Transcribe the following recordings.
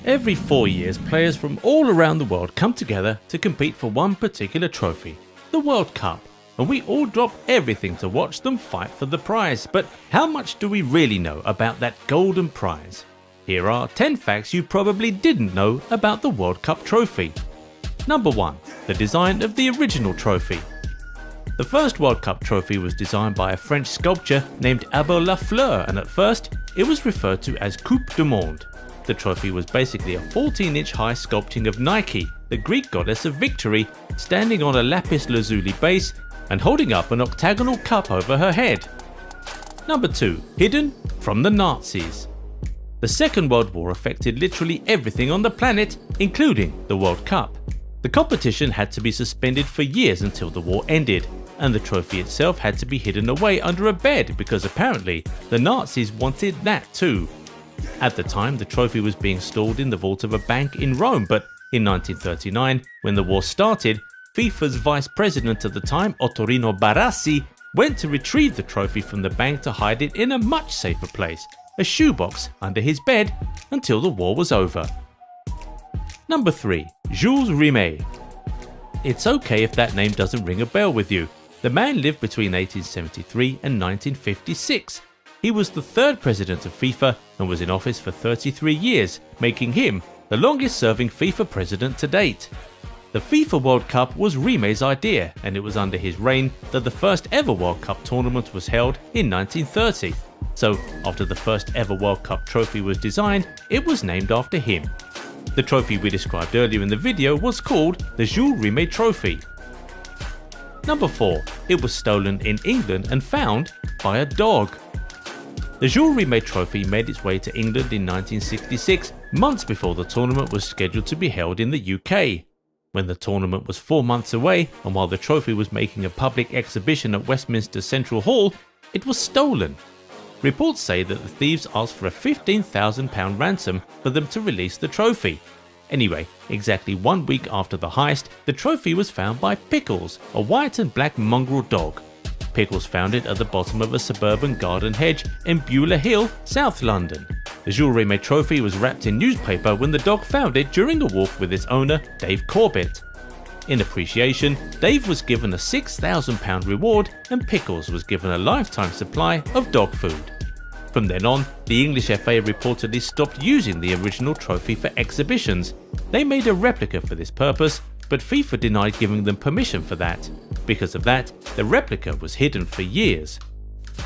Every 4 years, players from all around the world come together to compete for one particular trophy, the World Cup, and we all drop everything to watch them fight for the prize. But how much do we really know about that golden prize? Here are 10 facts you probably didn't know about the World Cup trophy. Number 1. The design of the original trophy. The first World Cup trophy was designed by a French sculptor named Abel Lafleur, and at first it was referred to as Coupe du Monde. The trophy was basically a 14-inch high sculpting of Nike, the Greek goddess of victory, standing on a lapis lazuli base and holding up an octagonal cup over her head. Number 2. Hidden from the Nazis. The Second World War affected literally everything on the planet, including the World Cup. The competition had to be suspended for years until the war ended, and the trophy itself had to be hidden away under a bed because apparently the Nazis wanted that too. At the time, the trophy was being stored in the vault of a bank in Rome, but in 1939, when the war started, FIFA's vice president at the time, Ottorino Barassi, went to retrieve the trophy from the bank to hide it in a much safer place, a shoebox under his bed, until the war was over. Number 3. Jules Rimet. It's okay if that name doesn't ring a bell with you. The man lived between 1873 and 1956. He was the third president of FIFA and was in office for 33 years, making him the longest-serving FIFA president to date. The FIFA World Cup was Rimet's idea, and it was under his reign that the first ever World Cup tournament was held in 1930. So, after the first ever World Cup trophy was designed, it was named after him. The trophy we described earlier in the video was called the Jules Rimet Trophy. Number 4. It was stolen in England and found by a dog. The Jules Rimet Trophy made its way to England in 1966, months before the tournament was scheduled to be held in the UK. When the tournament was 4 months away, and while the trophy was making a public exhibition at Westminster Central Hall, it was stolen. Reports say that the thieves asked for a £15,000 ransom for them to release the trophy. Anyway, exactly 1 week after the heist, the trophy was found by Pickles, a white and black mongrel dog. Pickles found it at the bottom of a suburban garden hedge in Beulah Hill, South London. The Jules Rimet Trophy was wrapped in newspaper when the dog found it during a walk with its owner, Dave Corbett. In appreciation, Dave was given a £6,000 reward and Pickles was given a lifetime supply of dog food. From then on, the English FA reportedly stopped using the original trophy for exhibitions. They made a replica for this purpose, but FIFA denied giving them permission for that. Because of that, the replica was hidden for years.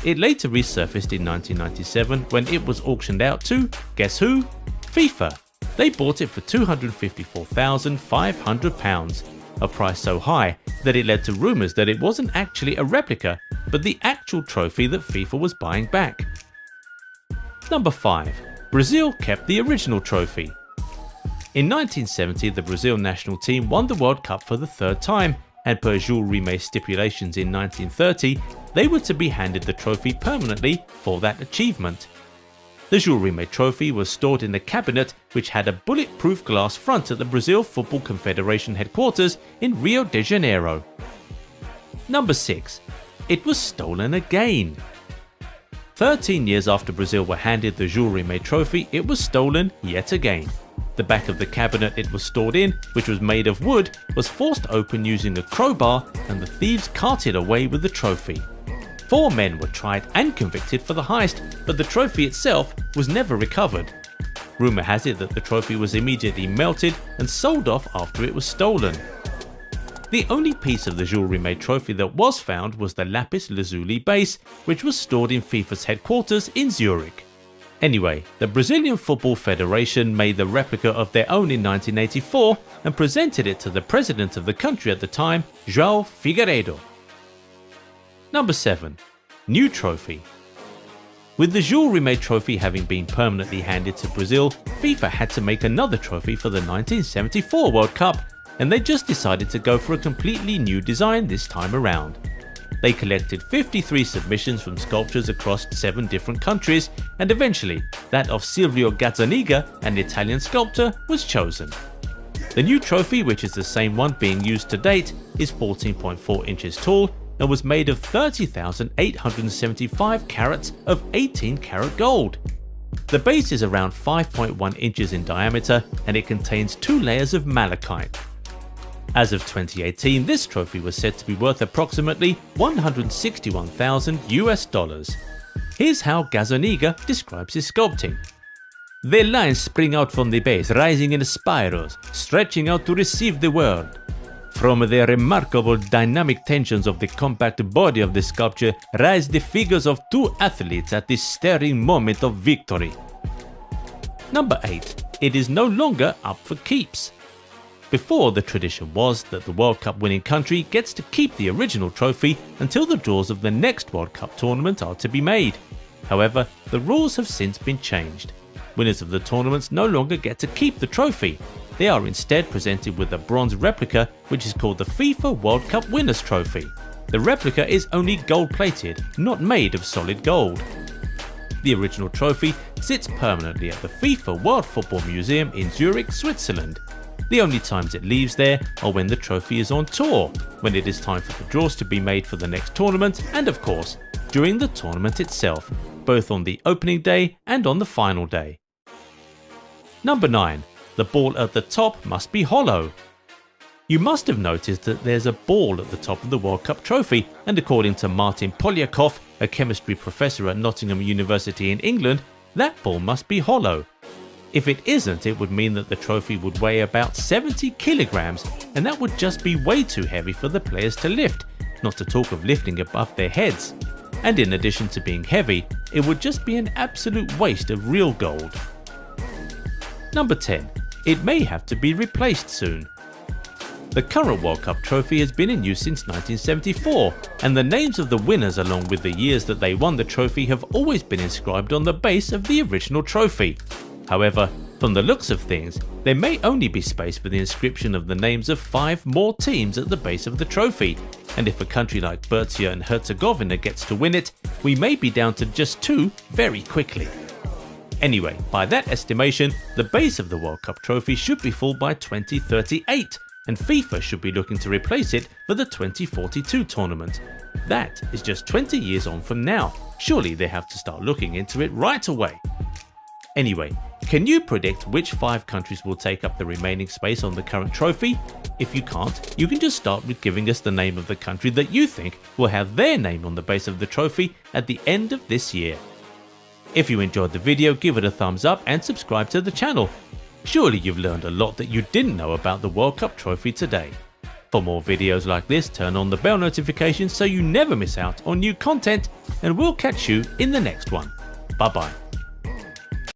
It later resurfaced in 1997 when it was auctioned out to, guess who? FIFA. They bought it for £254,500, a price so high that it led to rumours that it wasn't actually a replica, but the actual trophy that FIFA was buying back. Number 5. Brazil kept the original trophy. In 1970, the Brazil national team won the World Cup for the third time, and per Jules Rimet's stipulations in 1930, they were to be handed the trophy permanently for that achievement. The Jules Rimet Trophy was stored in the cabinet, which had a bulletproof glass front at the Brazil Football Confederation headquarters in Rio de Janeiro. Number 6. It was stolen again. 13 years after Brazil were handed the Jules Rimet Trophy, it was stolen yet again. The back of the cabinet it was stored in, which was made of wood, was forced open using a crowbar and the thieves carted away with the trophy. 4 men were tried and convicted for the heist, but the trophy itself was never recovered. Rumour has it that the trophy was immediately melted and sold off after it was stolen. The only piece of the Jules Rimet Trophy that was found was the lapis lazuli base, which was stored in FIFA's headquarters in Zurich. Anyway, the Brazilian Football Federation made the replica of their own in 1984 and presented it to the president of the country at the time, João Figueiredo. Number 7. New trophy. With the Jules Rimet Trophy having been permanently handed to Brazil, FIFA had to make another trophy for the 1974 World Cup, and they just decided to go for a completely new design this time around. They collected 53 submissions from sculptors across 7 different countries, and eventually that of Silvio Gazzaniga, an Italian sculptor, was chosen. The new trophy, which is the same one being used to date, is 14.4 inches tall and was made of 30,875 carats of 18 karat gold. The base is around 5.1 inches in diameter and it contains 2 layers of malachite. As of 2018, this trophy was said to be worth approximately $161,000. Here's how Gazzaniga describes his sculpting. The lines spring out from the base, rising in spirals, stretching out to receive the world. From the remarkable dynamic tensions of the compact body of the sculpture rise the figures of 2 athletes at this stirring moment of victory. Number 8. It is no longer up for keeps. Before, the tradition was that the World Cup winning country gets to keep the original trophy until the draws of the next World Cup tournament are to be made. However, the rules have since been changed. Winners of the tournaments no longer get to keep the trophy. They are instead presented with a bronze replica which is called the FIFA World Cup Winners' Trophy. The replica is only gold-plated, not made of solid gold. The original trophy sits permanently at the FIFA World Football Museum in Zurich, Switzerland. The only times it leaves there are when the trophy is on tour, when it is time for the draws to be made for the next tournament, and of course, during the tournament itself, both on the opening day and on the final day. Number 9. The ball at the top must be hollow. You must have noticed that there's a ball at the top of the World Cup trophy, and according to Martin Polyakov, a chemistry professor at Nottingham University in England, that ball must be hollow. If it isn't, it would mean that the trophy would weigh about 70 kilograms, and that would just be way too heavy for the players to lift, not to talk of lifting above their heads. And in addition to being heavy, it would just be an absolute waste of real gold. Number 10. It may have to be replaced soon. The current World Cup trophy has been in use since 1974, and the names of the winners along with the years that they won the trophy have always been inscribed on the base of the original trophy. However, from the looks of things, there may only be space for the inscription of the names of 5 more teams at the base of the trophy, and if a country like Bosnia and Herzegovina gets to win it, we may be down to just 2 very quickly. Anyway, by that estimation, the base of the World Cup trophy should be full by 2038, and FIFA should be looking to replace it for the 2042 tournament. That is just 20 years on from now. Surely they have to start looking into it right away. Anyway, can you predict which 5 countries will take up the remaining space on the current trophy? If you can't, you can just start with giving us the name of the country that you think will have their name on the base of the trophy at the end of this year. If you enjoyed the video, give it a thumbs up and subscribe to the channel. Surely you've learned a lot that you didn't know about the World Cup trophy today. For more videos like this, turn on the bell notifications so you never miss out on new content, and we'll catch you in the next one. Bye bye.